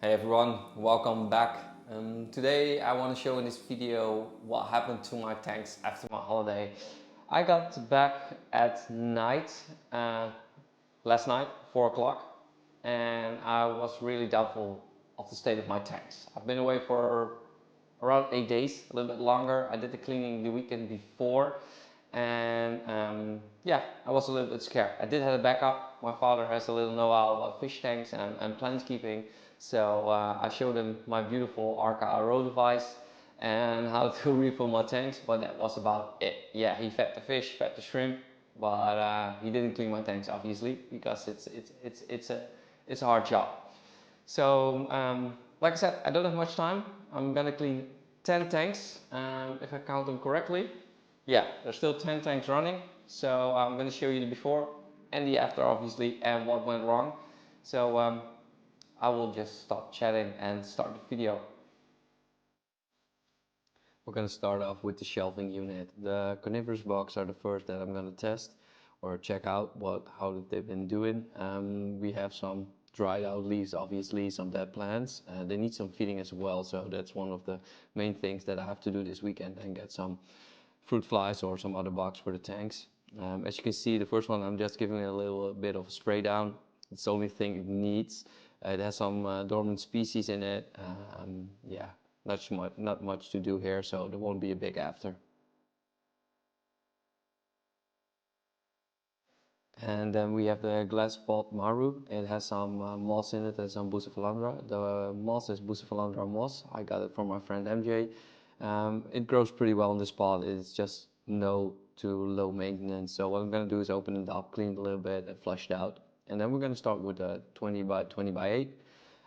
Hey everyone, welcome back. Today I want to show in this video what happened to my tanks after my holiday. I got back at night, uh, last night, 4 o'clock, and I was really doubtful of the state of my tanks. I've been away for around 8 days, a little bit longer. I did the cleaning the weekend before, and yeah, I was a little bit scared. I did have a backup. My father has a little know-how about fish tanks and plant keeping, so I showed him my beautiful Arca RO device and how to refill my tanks, but that was about it. Yeah, he fed the fish, fed the shrimp, but he didn't clean my tanks obviously because it's a hard job. So, like I said, I don't have much time. I'm gonna clean 10 tanks, if I count them correctly. Yeah, there's still 10 tanks running. So I'm gonna show you the before and the after, obviously, and what went wrong. So I will just stop chatting and start the video. We're gonna start off with the shelving unit. The carnivorous box are the first that I'm gonna test or check out how they've been doing. We have some dried out leaves, obviously, some dead plants. They need some feeding as well, so that's one of the main things that I have to do this weekend and get some fruit flies or some other bugs for the tanks. As you can see, the first one I'm just giving it a little bit of a spray down. It's the only thing it needs. It has some dormant species in it. Yeah, not much to do here, so there won't be a big after. And then we have the glass pot maru. It has some moss in it and some bucephalandra. The moss is bucephalandra moss. I got it from my friend MJ. It grows pretty well in this pot. It's just no to low maintenance. So what I'm gonna do is open it up, clean it a little bit, and flush it out. And then we're gonna start with a 20 by 20 by 8.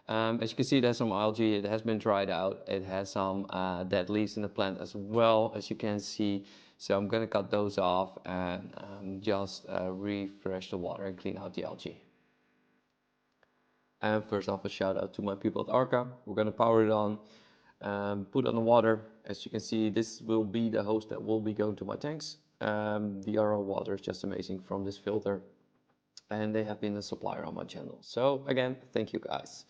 As you can see, it has some algae. It has been dried out. It has some dead leaves in the plant as well, as you can see. So I'm gonna cut those off and just refresh the water and clean out the algae. And first off, a shout out to my people at Arca. We're gonna power it on, put on the water. As you can see, this will be the hose that will be going to my tanks. The RO water is just amazing from this filter, and they have been a supplier on my channel. So again, thank you guys.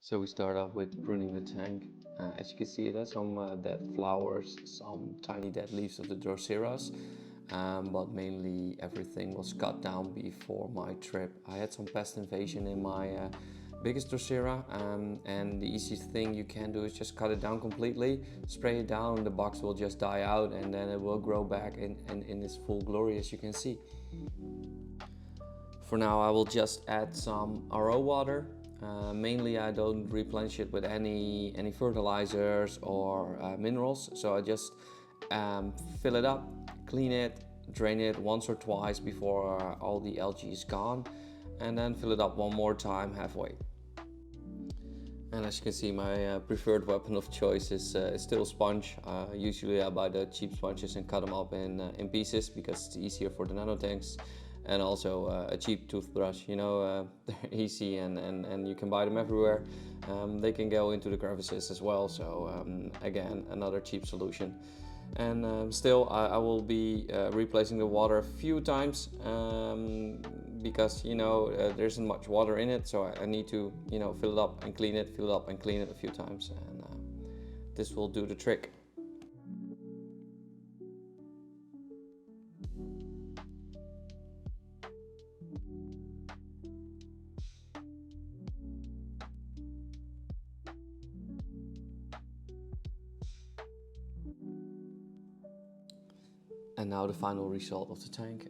So we start off with pruning the tank. As you can see, it has some dead flowers, some tiny dead leaves of the Droseras, but mainly everything was cut down before my trip. I had some pest invasion in my biggest Drosera, and the easiest thing you can do is just cut it down completely, spray it down, the box will just die out, and then it will grow back in its full glory, as you can see. For now, I will just add some RO water. Mainly, I don't replenish it with any fertilizers or minerals. So I just fill it up, clean it, drain it once or twice before all the algae is gone, and then fill it up one more time halfway. And as you can see, my preferred weapon of choice is still sponge. Usually I buy the cheap sponges and cut them up in pieces because it's easier for the nano tanks. And also a cheap toothbrush, they're easy and you can buy them everywhere. They can go into the crevices as well, so again, another cheap solution. And still I will be replacing the water a few times because there isn't much water in it, so I need to fill it up and clean it, fill it up and clean it a few times, and this will do the trick. And now the final result of the tank.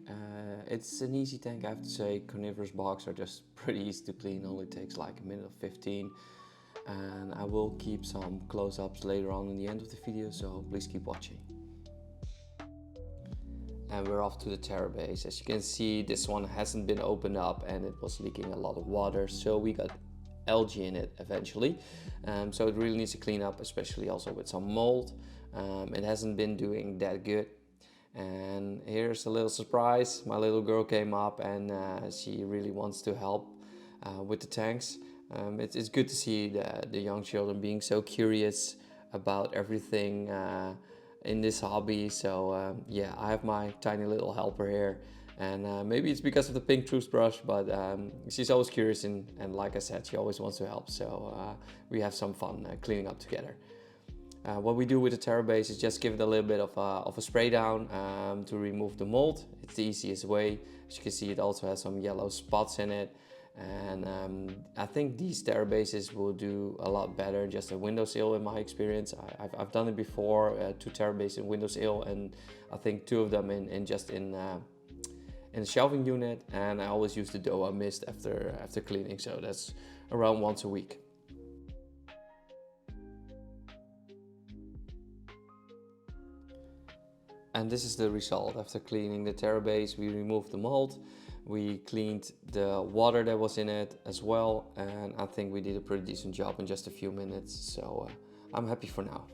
It's an easy tank, I have to say. Carnivorous bogs are just pretty easy to clean, only takes like a minute or 15. And I will keep some close-ups later on in the end of the video, so please keep watching. And we're off to the terra base. As you can see, this one hasn't been opened up and it was leaking a lot of water, so we got algae in it eventually. So it really needs to clean up, especially also with some mold. It hasn't been doing that good. And here's a little surprise. My little girl came up and she really wants to help with the tanks. It's good to see the young children being so curious about everything in this hobby. So yeah, I have my tiny little helper here, and maybe it's because of the pink toothbrush, but she's always curious, and like I said, she always wants to help. So we have some fun cleaning up together. What we do with the terra base is just give it a little bit of a spray down to remove the mold. It's the easiest way. As you can see, it also has some yellow spots in it. And I think these terra bases will do a lot better just a windowsill in my experience. I've done it before, 2 terra bases in windowsill, and I think 2 of them in the shelving unit, and I always use the Doa mist after cleaning, so that's around once a week. And this is the result. After cleaning the terra base, we removed the mold, we cleaned the water that was in it as well, and I think we did a pretty decent job in just a few minutes, so I'm happy for now.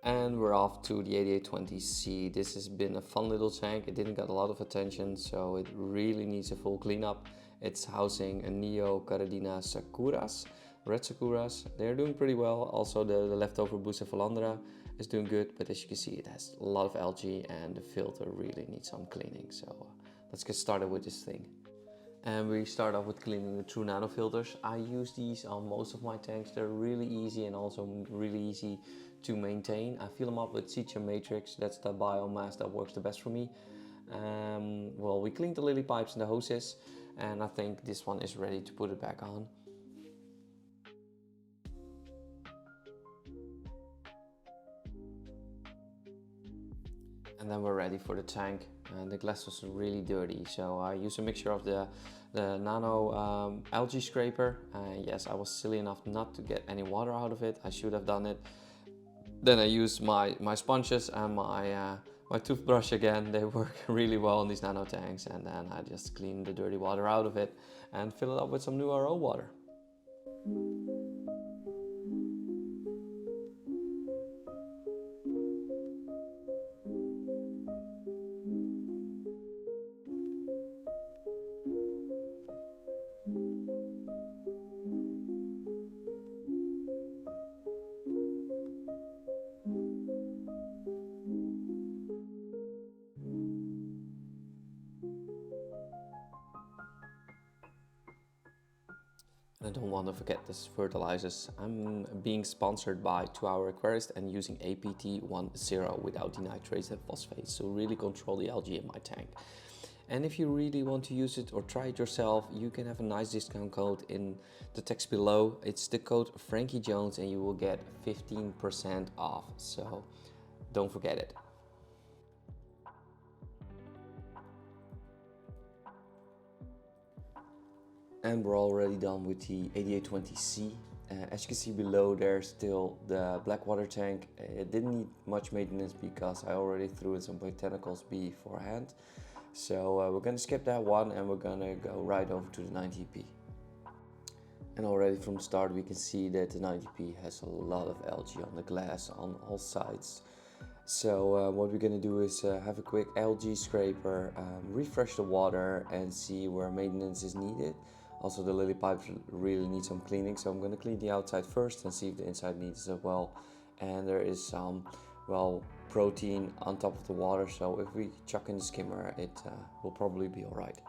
And we're off to the 8820C. This has been a fun little tank. It didn't get a lot of attention, so it really needs a full cleanup. It's housing a Neo Caradina Sakuras, red Sakuras. They're doing pretty well. Also the leftover Bucephalandra is doing good, but as you can see, it has a lot of algae and the filter really needs some cleaning. So let's get started with this thing. And we start off with cleaning the True Nano filters. I use these on most of my tanks. They're really easy and also really easy to maintain. I fill them up with Cetium Matrix. That's the biomass that works the best for me. Well, we cleaned the lily pipes and the hoses, and I think this one is ready to put it back on. And then we're ready for the tank. And the glass was really dirty, so I used a mixture of the nano algae scraper. Yes, I was silly enough not to get any water out of it. I should have done it. Then I used my sponges and my toothbrush again. They work really well in these nano tanks, and then I just clean the dirty water out of it and fill it up with some new RO water. I don't want to forget this fertilizers. I'm being sponsored by 2-Hour Aquarist and using APT10 without the nitrates and phosphates, so really control the algae in my tank. And if you really want to use it or try it yourself, you can have a nice discount code in the text below. It's the code Frankie Jones and you will get 15% off, so don't forget it. And we're already done with the 8820C. As you can see below, there's still the black water tank. It didn't need much maintenance because I already threw in some botanicals beforehand. So we're gonna skip that one and we're gonna go right over to the 90p. And already from the start we can see that the 90p has a lot of algae on the glass on all sides. So what we're gonna do is have a quick algae scraper, refresh the water and see where maintenance is needed. Also the lily pipes really need some cleaning, so I'm gonna clean the outside first and see if the inside needs it as well. And there is some, well, protein on top of the water, so if we chuck in the skimmer it will probably be alright.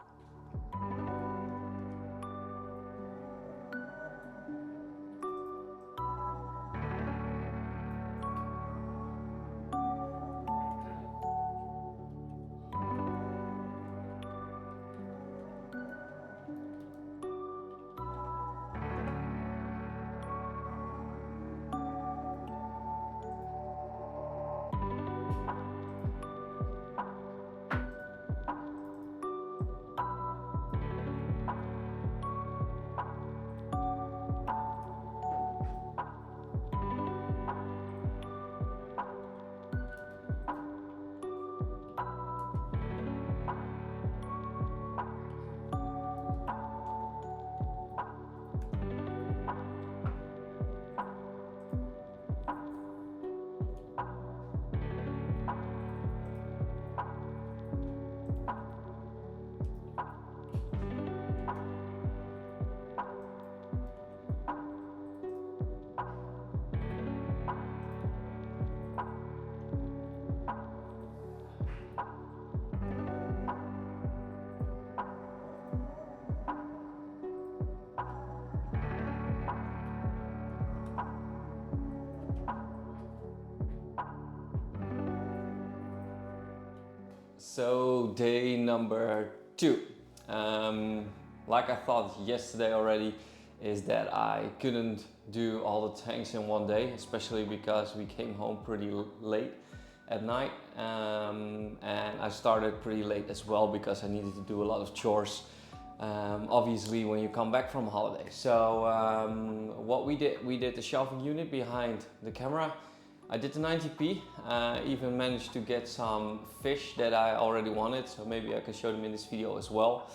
So day number 2. Like I thought yesterday already, is that I couldn't do all the tanks in one day, especially because we came home pretty late at night, and I started pretty late as well because I needed to do a lot of chores. Obviously when you come back from holiday. So what we did the shelving unit behind the camera. I did the 90p, even managed to get some fish that I already wanted, so maybe I can show them in this video as well.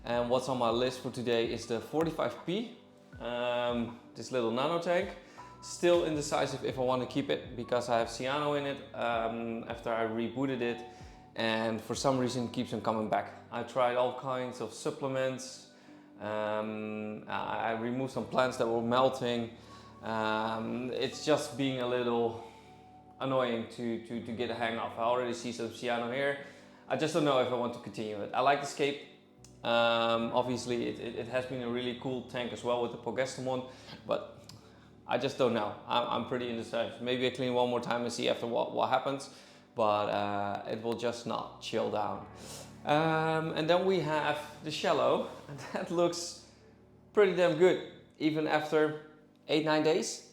And what's on my list for today is the 45p, this little nano tank. Still indecisive if I want to keep it because I have cyano in it after I rebooted it, and for some reason it keeps on coming back. I tried all kinds of supplements, I removed some plants that were melting. It's just being a little annoying to get a hang of. I already see some cyano here. I just don't know if I want to continue it. I like the scape. Obviously it has been a really cool tank as well with the progestamon, but I just don't know. I'm pretty indecisive. Maybe I clean one more time and see after what happens, but it will just not chill down. And then we have the shallow, and that looks pretty damn good even after 8-9 days.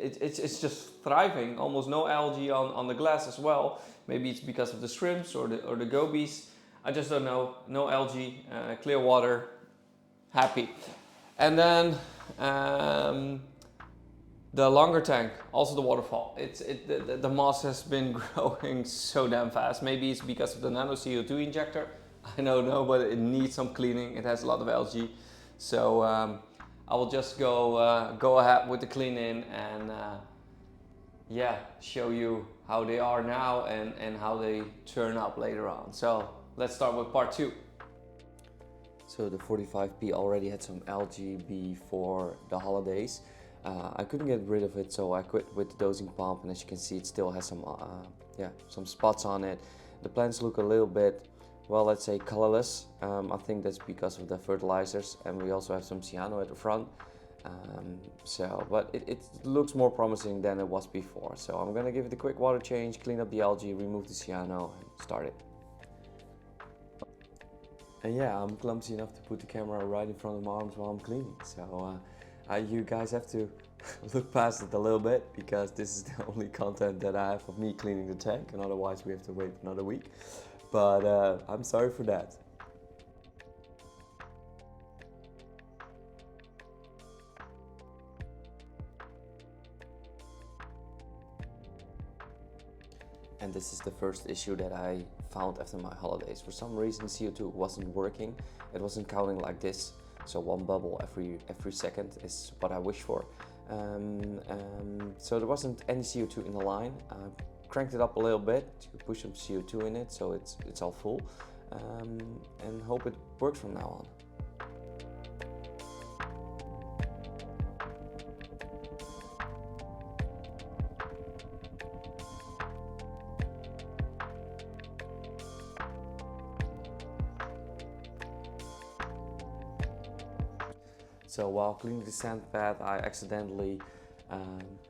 It's just thriving, almost no algae on the glass as well. Maybe it's because of the shrimps or the gobies. I just don't know. No algae, clear water, happy. And then the longer tank, also the waterfall. The moss has been growing so damn fast. Maybe it's because of the nano CO2 injector. I don't know, but it needs some cleaning. It has a lot of algae, so I will just go ahead with the cleaning and yeah, show you how they are now and how they turn up later on. So let's start with part 2. So the 45p already had some algae before the holidays. I couldn't get rid of it, so I quit with the dosing pump, and as you can see it still has some spots on it. The plants look a little bit, well, let's say colorless. I think that's because of the fertilizers, and we also have some cyano at the front. But it looks more promising than it was before. So I'm gonna give it a quick water change, clean up the algae, remove the cyano, and start it. And yeah, I'm clumsy enough to put the camera right in front of my arms while I'm cleaning. So you guys have to look past it a little bit because this is the only content that I have of me cleaning the tank, and otherwise we have to wait another week. But I'm sorry for that. And this is the first issue that I found after my holidays. For some reason CO2 wasn't working. It wasn't counting like this. So one bubble every second is what I wish for. So there wasn't any CO2 in the line. I cranked it up a little bit to push some CO2 in it so it's all full. And hope it works from now on. So while cleaning the sand bath, I accidentally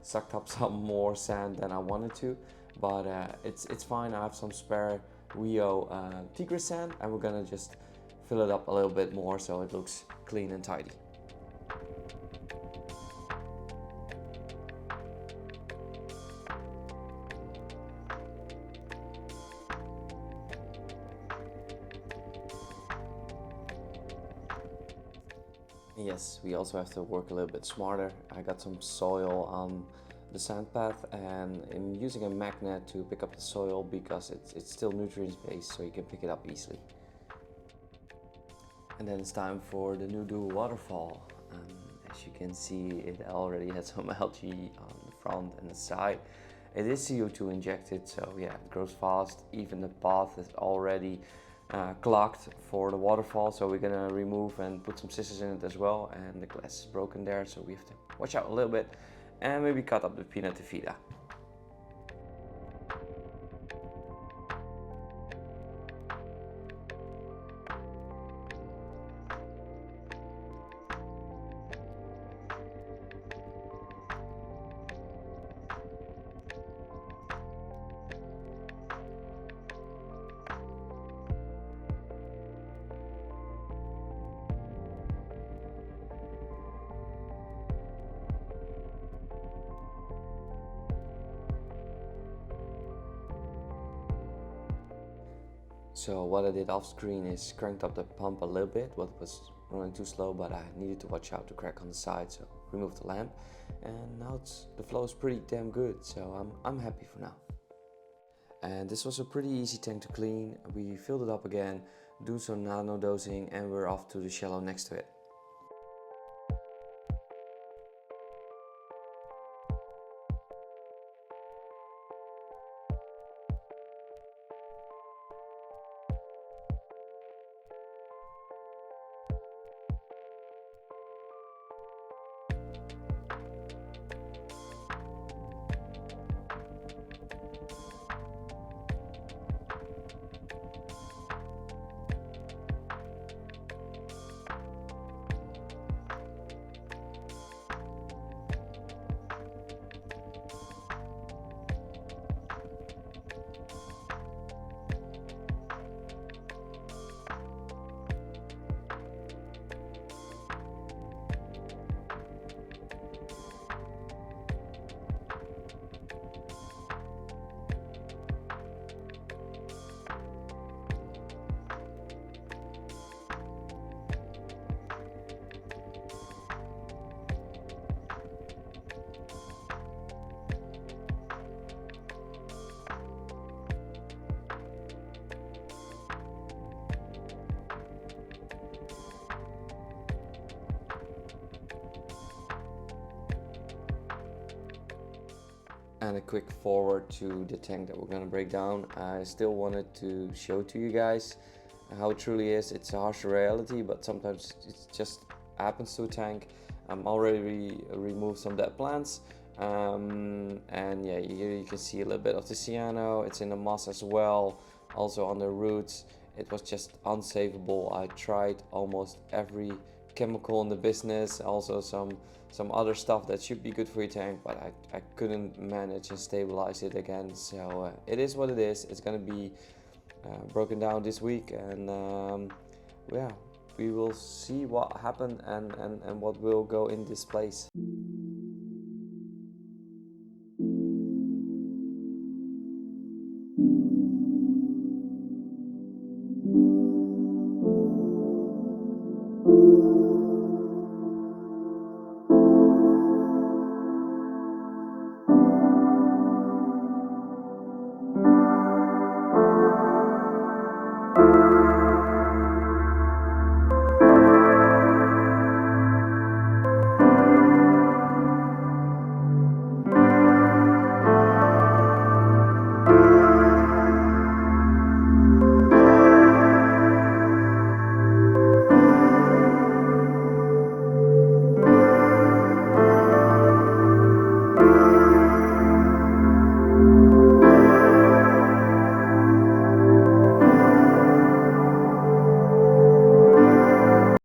sucked up some more sand than I wanted to, but it's fine. I have some spare Rio Tigre sand, and we're gonna just fill it up a little bit more so it looks clean and tidy. Yes, we also have to work a little bit smarter. I got some soil on the sand path, and I'm using a magnet to pick up the soil because it's still nutrients based, so you can pick it up easily. And then it's time for the new dual waterfall. As you can see, it already has some algae on the front and the side. It is CO2 injected, so yeah, it grows fast. Even the path is already clogged for the waterfall, so we're gonna remove and put some scissors in it as well, and the glass is broken there, so we have to watch out a little bit and maybe cut up the peanut fida. So what I did off screen is cranked up the pump a little bit, what was running too slow, but I needed to watch out to crack on the side, so removed the lamp, and now the flow is pretty damn good, so I'm happy for now. And this was a pretty easy tank to clean. We filled it up again, do some nano dosing, and we're off to the shallow next to it. And a quick forward to the tank that we're gonna break down. I still wanted to show to you guys how it truly is. It's a harsh reality, but sometimes it just happens to a tank. I'm already removed some dead plants, and yeah, here you can see a little bit of the cyano. It's in the moss as well, also on the roots. It was just unsavable. I tried almost every chemical in the business, also some other stuff that should be good for your tank, but I couldn't manage and stabilize it again. So it is what it is. It's gonna be broken down this week, and yeah, we will see what happened and what will go in this place.